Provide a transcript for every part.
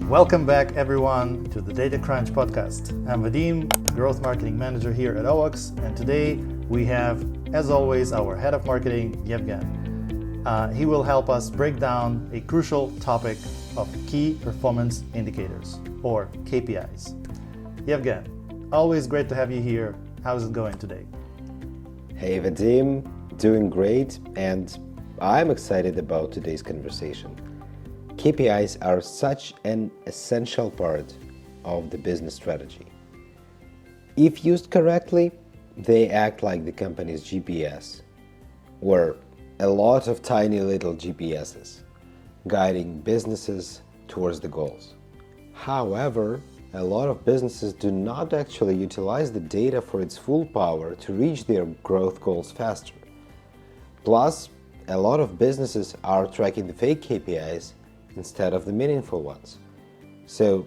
Welcome back, everyone, to the Data Crunch podcast. I'm Vadym, Growth Marketing Manager here at OX, and today we have, as always, our Head of Marketing, Ievgen. He will help us break down a crucial topic of key performance indicators, or KPIs. Ievgen, always great to have you here. How's it going today? Hey Vadym, doing great, and I'm excited about today's conversation. KPIs are such an essential part of the business strategy. If used correctly, they act like the company's GPS, or a lot of tiny little GPSs, guiding businesses towards the goals. However, a lot of businesses do not actually utilize the data for its full power to reach their growth goals faster. Plus, a lot of businesses are tracking the fake KPIs instead of the meaningful ones. So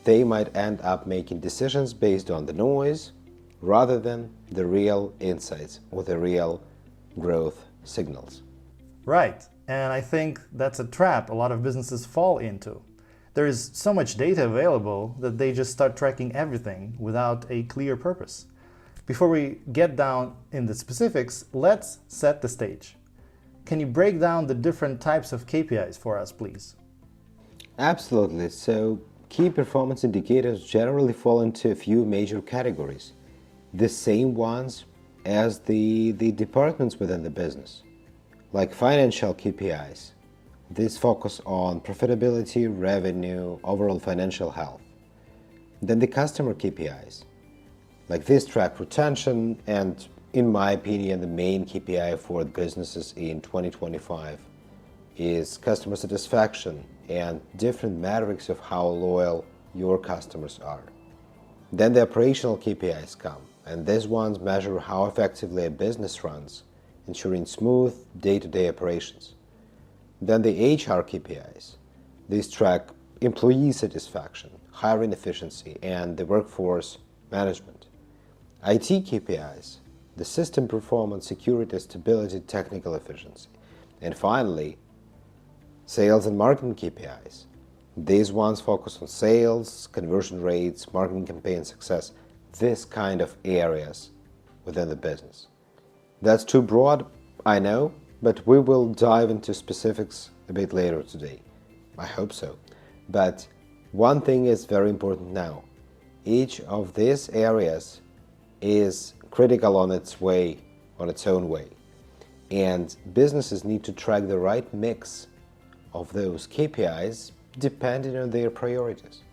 they might end up making decisions based on the noise rather than the real insights or the real growth signals. Right, and I think that's a trap a lot of businesses fall into. There is so much data available that they just start tracking everything without a clear purpose. Before we get down in the specifics, let's set the stage. Can you break down the different types of KPIs for us, please? Absolutely. So, key performance indicators generally fall into a few major categories, the same ones as the departments within the business, like financial KPIs. These focus on profitability, revenue, overall financial health. Then the customer KPIs, like this track retention, and in my opinion, the main KPI for businesses in 2025 is customer satisfaction and different metrics of how loyal your customers are. Then the operational KPIs come, and these ones measure how effectively a business runs, ensuring smooth day-to-day operations. Then the HR KPIs. These track employee satisfaction, hiring efficiency, and the workforce management. IT KPIs, the system performance, security, stability, technical efficiency. And finally, sales and marketing KPIs. These ones focus on sales, conversion rates, marketing campaign success, this kind of areas within the business. That's too broad, I know, but we will dive into specifics a bit later today. I hope so. But one thing is very important now. Each of these areas is critical on its own way. And businesses need to track the right mix of those KPIs depending on their priorities.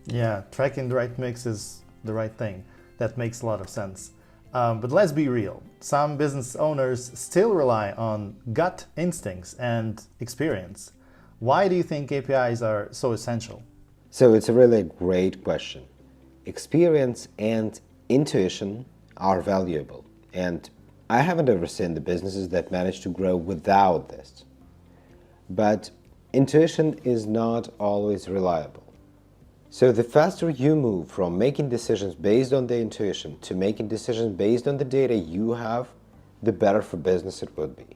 Yeah, tracking the right mix is the right thing. That makes a lot of sense. But let's be real. Some business owners still rely on gut instincts and experience. Why do you think KPIs are so essential? So it's a really great question. Experience and intuition are valuable, and I haven't ever seen the businesses that manage to grow without this. But intuition is not always reliable. So the faster you move from making decisions based on the intuition to making decisions based on the data you have, the better for business it would be.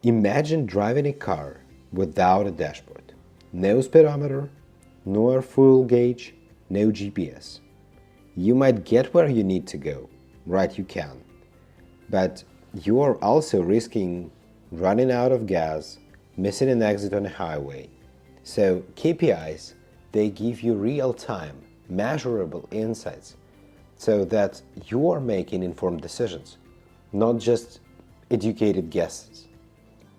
Imagine driving a car without a dashboard. No speedometer, no fuel gauge, no GPS. You might get where you need to go. Right, you can. But you are also risking running out of gas, missing an exit on a highway. So KPIs, they give you real-time, measurable insights so that you are making informed decisions, not just educated guesses.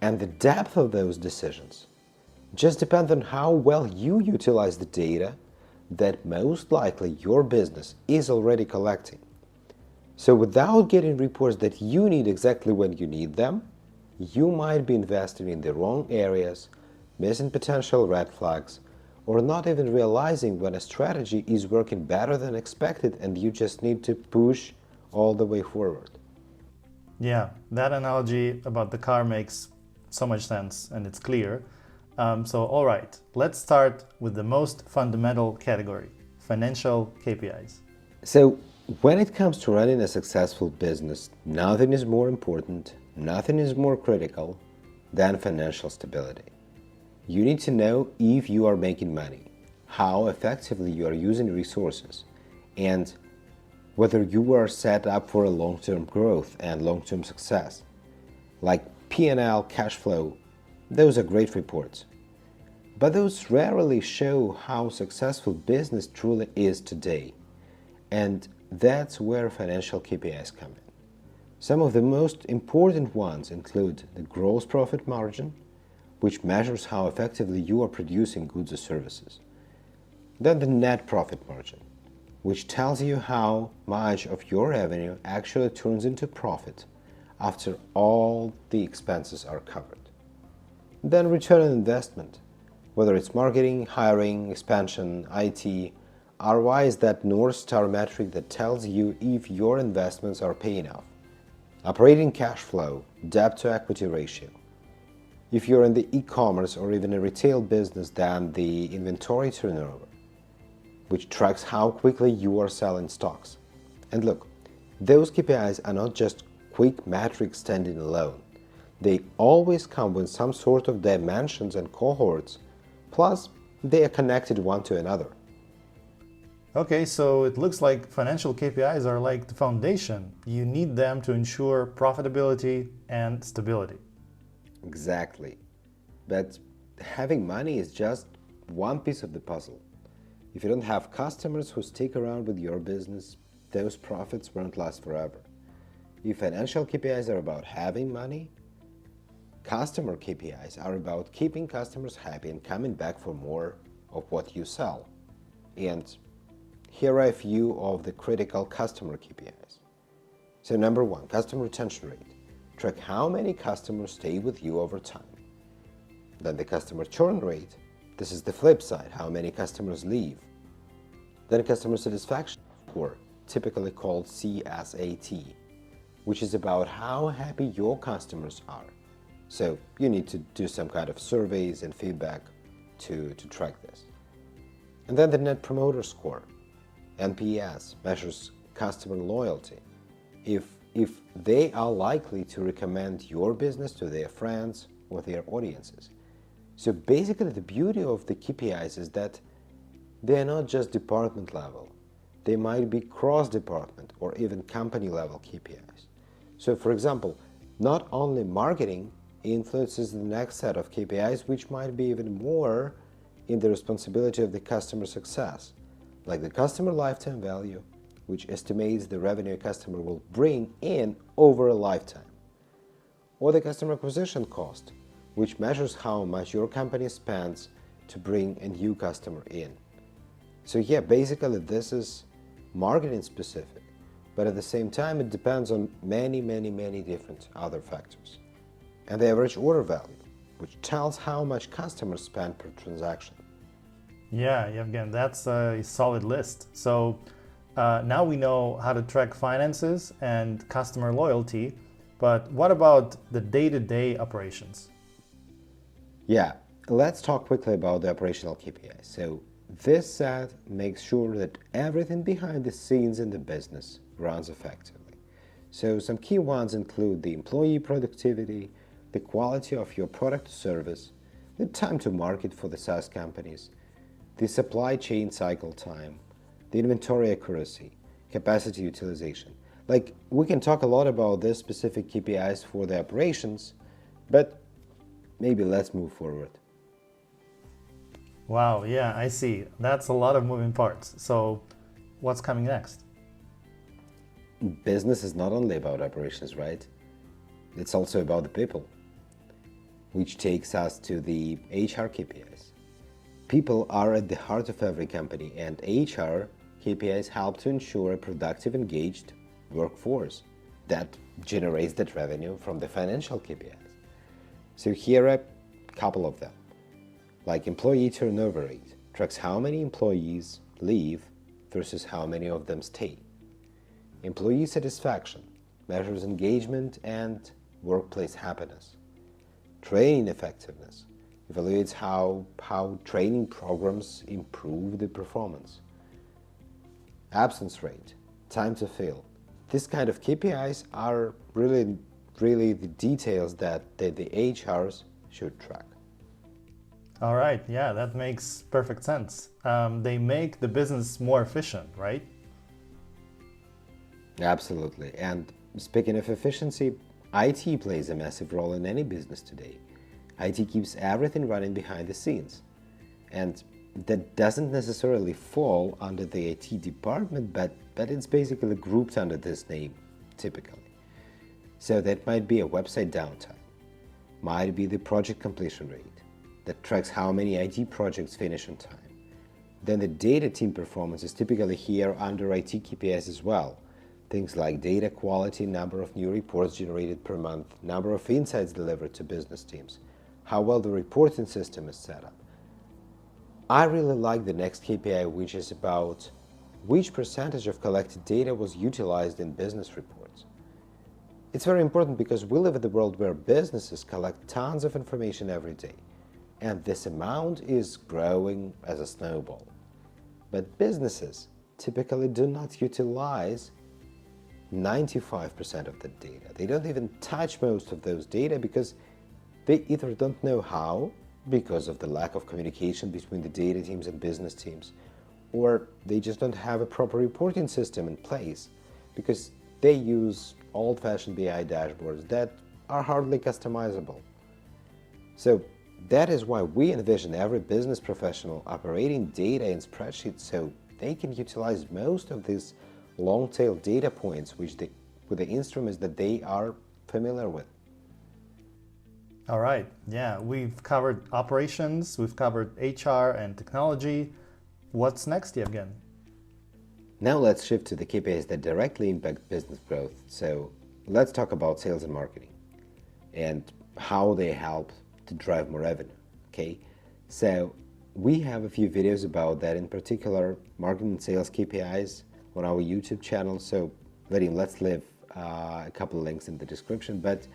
And the depth of those decisions just depends on how well you utilize the data that most likely your business is already collecting. So without getting reports that you need exactly when you need them, you might be investing in the wrong areas, missing potential red flags, or not even realizing when a strategy is working better than expected and you just need to push all the way forward. Yeah, that analogy about the car makes so much sense and it's clear. All right, let's start with the most fundamental category, financial KPIs. So when it comes to running a successful business, nothing is more important, nothing is more critical than financial stability. You need to know if you are making money, how effectively you are using resources, and whether you are set up for a long-term growth and long-term success. Like P&L, cash flow, those are great reports. But those rarely show how successful business truly is today. And that's where financial KPIs come in. Some of the most important ones include the gross profit margin, which measures how effectively you are producing goods or services. Then the net profit margin, which tells you how much of your revenue actually turns into profit after all the expenses are covered. Then return on investment, whether it's marketing, hiring, expansion, IT, ROI is that North Star metric that tells you if your investments are paying off. Operating cash flow, debt to equity ratio. If you're in the e-commerce or even a retail business, then the inventory turnover, which tracks how quickly you are selling stocks. And look, those KPIs are not just quick metrics standing alone. They always come with some sort of dimensions and cohorts, plus they are connected one to another. Okay, so it looks like financial KPIs are like the foundation. You need them to ensure profitability and stability. Exactly. But having money is just one piece of the puzzle. If you don't have customers who stick around with your business, those profits won't last forever. If financial KPIs are about having money, customer KPIs are about keeping customers happy and coming back for more of what you sell. And here are a few of the critical customer KPIs. So number one, customer retention rate. Track how many customers stay with you over time. Then the customer churn rate. This is the flip side, how many customers leave. Then customer satisfaction score, typically called CSAT, which is about how happy your customers are. So you need to do some kind of surveys and feedback to track this. And then the Net Promoter Score, NPS, measures customer loyalty. If they are likely to recommend your business to their friends or their audiences. So basically the beauty of the KPIs is that they are not just department level. They might be cross-department or even company level KPIs. So for example, not only marketing influences the next set of KPIs, which might be even more in the responsibility of the customer success, like the customer lifetime value, which estimates the revenue a customer will bring in over a lifetime, or the customer acquisition cost, which measures how much your company spends to bring a new customer in. So yeah, basically this is marketing specific, but at the same time it depends on many different other factors. And the average order value, which tells how much customers spend per transaction. Yeah, Yevgen, that's a solid list. So now we know how to track finances and customer loyalty, but what about the day-to-day operations? Yeah, let's talk quickly about the operational KPIs. So this set makes sure that everything behind the scenes in the business runs effectively. So some key ones include the employee productivity, the quality of your product or service, the time to market for the SaaS companies, the supply chain cycle time, the inventory accuracy, capacity utilization. Like, we can talk a lot about this specific KPIs for the operations, but maybe let's move forward. Wow, yeah, I see. That's a lot of moving parts. So what's coming next? Business is not only about operations, right? It's also about the people, which takes us to the HR KPIs. People are at the heart of every company, and HR KPIs help to ensure a productive, engaged workforce that generates that revenue from the financial KPIs. So here are a couple of them. Like employee turnover rate, tracks how many employees leave versus how many of them stay. Employee satisfaction measures engagement and workplace happiness. Training effectiveness evaluates how training programs improve the performance. Absence rate, time to fill. This kind of KPIs are really the details that the HRs should track. All right, yeah, that makes perfect sense. They make the business more efficient, right? Absolutely. And speaking of efficiency, IT plays a massive role in any business today. IT keeps everything running behind the scenes. And that doesn't necessarily fall under the IT department, but it's basically grouped under this name, typically. So that might be a website downtime, might be the project completion rate that tracks how many IT projects finish on time. Then the data team performance is typically here under IT KPIs as well. Things like data quality, number of new reports generated per month, number of insights delivered to business teams, how well the reporting system is set up. I really like the next KPI, which is about which percentage of collected data was utilized in business reports. It's very important because we live in the world where businesses collect tons of information every day, and this amount is growing as a snowball. But businesses typically do not utilize 95% of the data. They don't even touch most of those data because they either don't know how, because of the lack of communication between the data teams and business teams, or they just don't have a proper reporting system in place because they use old-fashioned BI dashboards that are hardly customizable. So that is why we envision every business professional operating data in spreadsheets so they can utilize most of these long-tail data points with the instruments that they are familiar with. All right, yeah, we've covered operations, we've covered HR and technology. What's next, Ievgen? Now let's shift to the KPIs that directly impact business growth. So let's talk about sales and marketing and how they help to drive more revenue, okay? So we have a few videos about that, in particular, marketing and sales KPIs on our YouTube channel. So Vadym, let's leave a couple of links in the description, but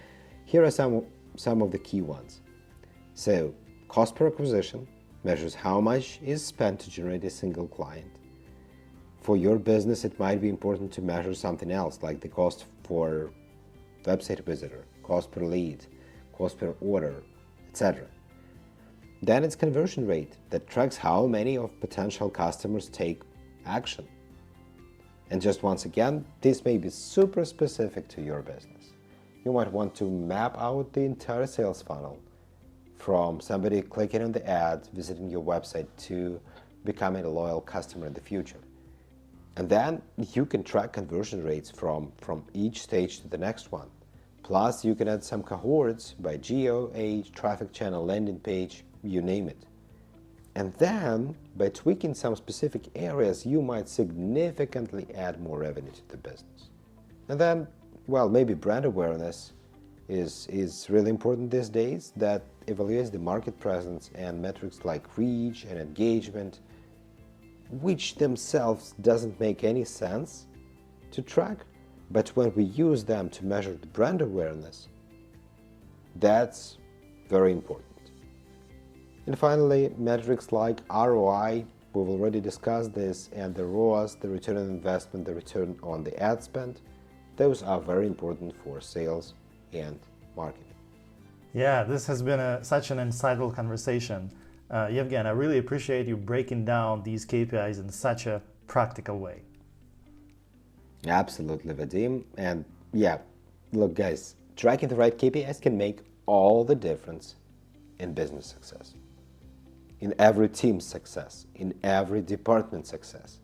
here are some of the key ones. So cost per acquisition measures how much is spent to generate a single client. For your business, it might be important to measure something else, like the cost for website visitor, cost per lead, cost per order, etc. Then it's conversion rate that tracks how many of potential customers take action. And just once again, this may be super specific to your business. You might want to map out the entire sales funnel from somebody clicking on the ad, visiting your website, to becoming a loyal customer in the future. And then you can track conversion rates from each stage to the next one. Plus, you can add some cohorts by geo, age, traffic channel, landing page, you name it. And then, by tweaking some specific areas, you might significantly add more revenue to the business. And then, well, maybe brand awareness is really important these days. That evaluates the market presence and metrics like reach and engagement, which themselves doesn't make any sense to track. But when we use them to measure the brand awareness, that's very important. And finally, metrics like ROI, we've already discussed this, and the ROAS, the return on investment, the return on the ad spend, those are very important for sales and marketing. Yeah, this has been such an insightful conversation. Ievgen, I really appreciate you breaking down these KPIs in such a practical way. Absolutely, Vadym. And yeah, look guys, tracking the right KPIs can make all the difference in business success, in every team's success, in every department's success.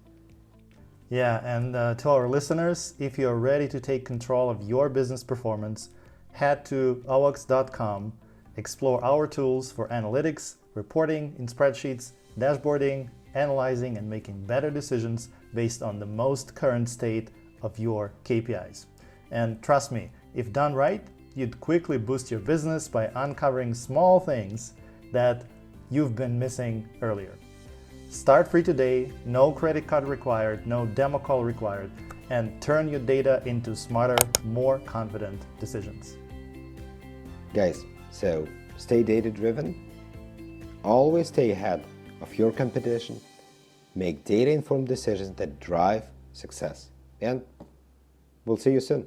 Yeah, and to our listeners, if you're ready to take control of your business performance, head to owoks.com, explore our tools for analytics, reporting in spreadsheets, dashboarding, analyzing, and making better decisions based on the most current state of your KPIs. And trust me, if done right, you'd quickly boost your business by uncovering small things that you've been missing earlier. Start free today, no credit card required, no demo call required, and turn your data into smarter, more confident decisions. Guys, so stay data-driven, always stay ahead of your competition, make data-informed decisions that drive success, and we'll see you soon.